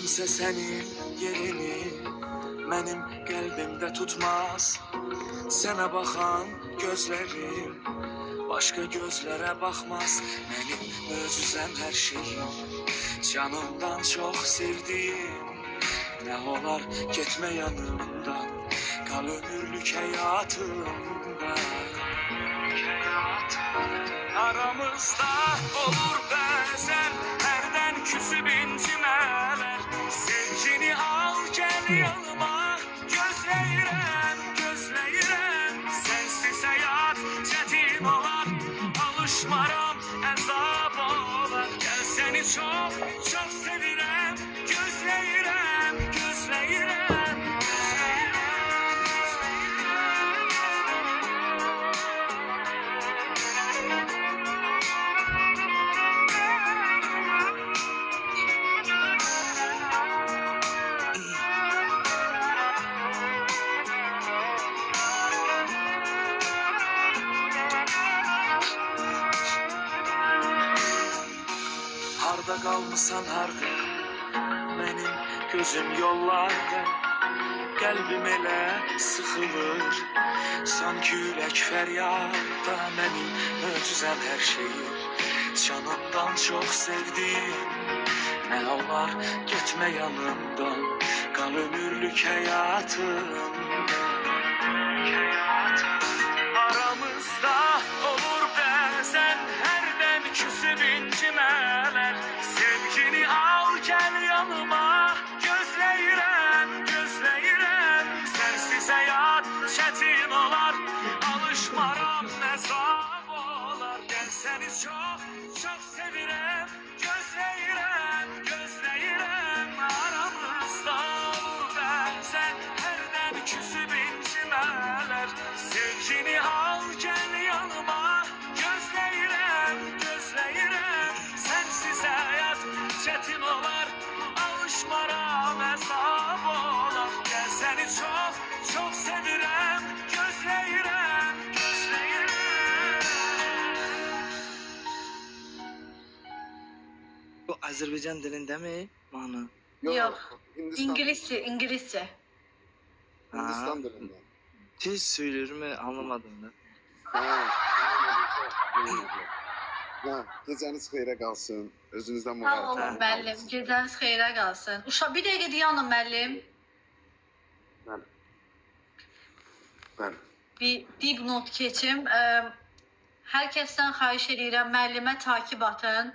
kimse senin yerini benim kalbimde tutmaz. Sana bakan gözlerim başka gözlere bakmaz. Benim özüzem her şeyim, canımdan çok sevdiğim. Ne olar gitme yanımdan, kal ömürlük hayatımda. Aramızda olur bazen herden küsüp incimeler. Sevgini al gel yanıma, gözleyirem, gözleyirem. Sensiz hayat çetin olar, alışmaram azap olar. Gel seni çok çok sevirem, gözleyirem, gözleyirem. Harda kalmışsan harda, benim gözüm yollarda. Kalbim elə sıxılır, sanki ürək fəryadda. Mənim möcüzəm hər şeyim, canımdan çox sevdiğim. Nə olar getmə yanımdan, qal ömürlük həyatımda. Aramızda olur bəzən hərdən küsüb incimələr. Sevgini al gel yanıma, gözleyirem, gözleyirem. Sensiz hayat çetin olar, alışmaram nezab olar. Gel seni çok çok sevirem, gözleyirem, gözleyirem. Aramızda olur bəzən hərdən küsüb incimələr. Sevgini al gel yanıma, gözleyirem, gözleyirem. Sensiz hayat çetin olar, alışmaram azap olar. Gel seni çok çok sevirem, gözleyirem, gözleyirem. Bu Azerbaycan dilinde mi? Mana. Yok. Hindistan, İngilizce. Hindistan dilinde. Tez söylüyor mu anlamadım da. Ha, ha, geceniz xeyrə qalsın. Özünüzdən Sağ mübarək olun olun. müəllim. Gecəniz xeyrə qalsın. Uşaq bir dəqiqə dayanın müəllim. Bəli. Bəli. Bir dipnot keçim. Hər kəsdən xahiş edirəm müəllimə takib atın.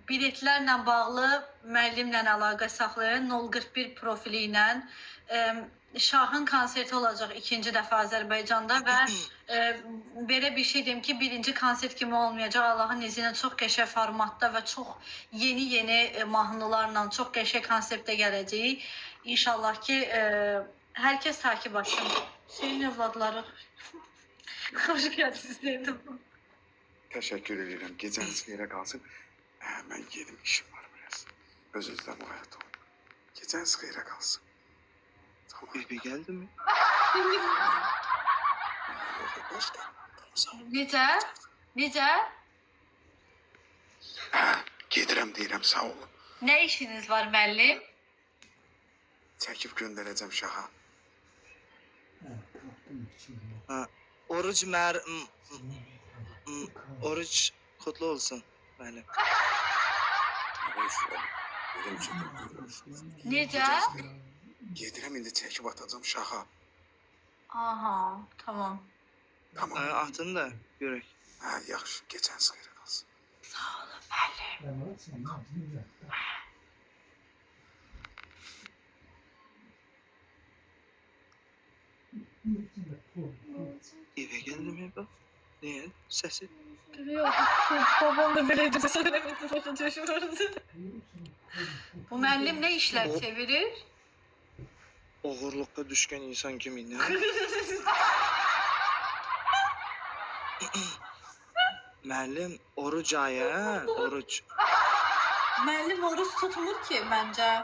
Biletlərlə bağlı müəllimlə əlaqə saxlayın. 041 profili ilə. Şahın konserti olacaq ikinci dəfə Azərbaycanda və belə bir şey deyim ki, birinci konsert kimi olmayacaq. Allahın izni ilə çox qəşəng formatda və çox yeni mahnılarla çox qəşəng konseptdə gələcəyik. İnşallah ki, hər kəs takib atsın. Şeyin övladları. Xoş gəldiniz dedim. Təşəkkür edirəm. Geceniz xeyrə qalsın. Mən gedim, işim var biraz. Özünüzdən mübarək olun. Geceniz xeyrə qalsın. Tamam. Bebe geldi mi? Necə? Necə? Gedirəm deyirəm, sağ olun. Nə işiniz var müəllim? Çəkib göndərəcəm şaha. Ha, oruç kutlu olsun. Benim. Necə? Gedirəm indi çəkib atacağım şaha. Aha, tamam. Tamam. Atın da görək. Ha, yaxşı. Geceniz xeyrə qalsın. Sağ olun müəllim. Eve geldi mi bak? Niye? Sesi. Yok, babam da böyle de söylemesi başa düşüyordu. Bu müəllim ne işler çevirir? Oğurlukta düşkün insan kimi ne? Müəllim oruç ayı ha? Oruç. Müəllim oruç tutmur ki bence.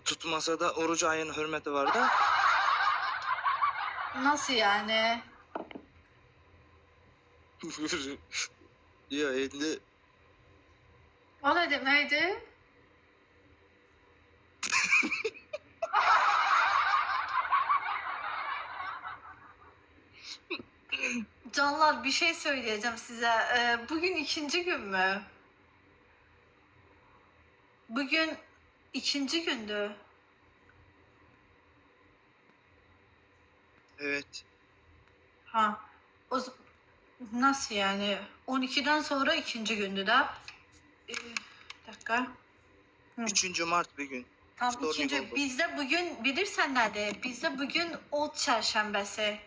Tutmasa da oruç ayının hürmeti var da. Nasıl yani? Ya indi O ne demeydi? Canlar bir şey söyleyeceğim size. Bugün ikinci gün mü? Bugün ikinci gündü. Evet. Ha. O, nasıl yani? 12'den sonra ikinci gündü de. Bir dakika. 3. Mart bir gün. Tam Stormy ikinci. oldu. Bizde bugün bilirsen nedir? Bizde bugün ot çarşambası.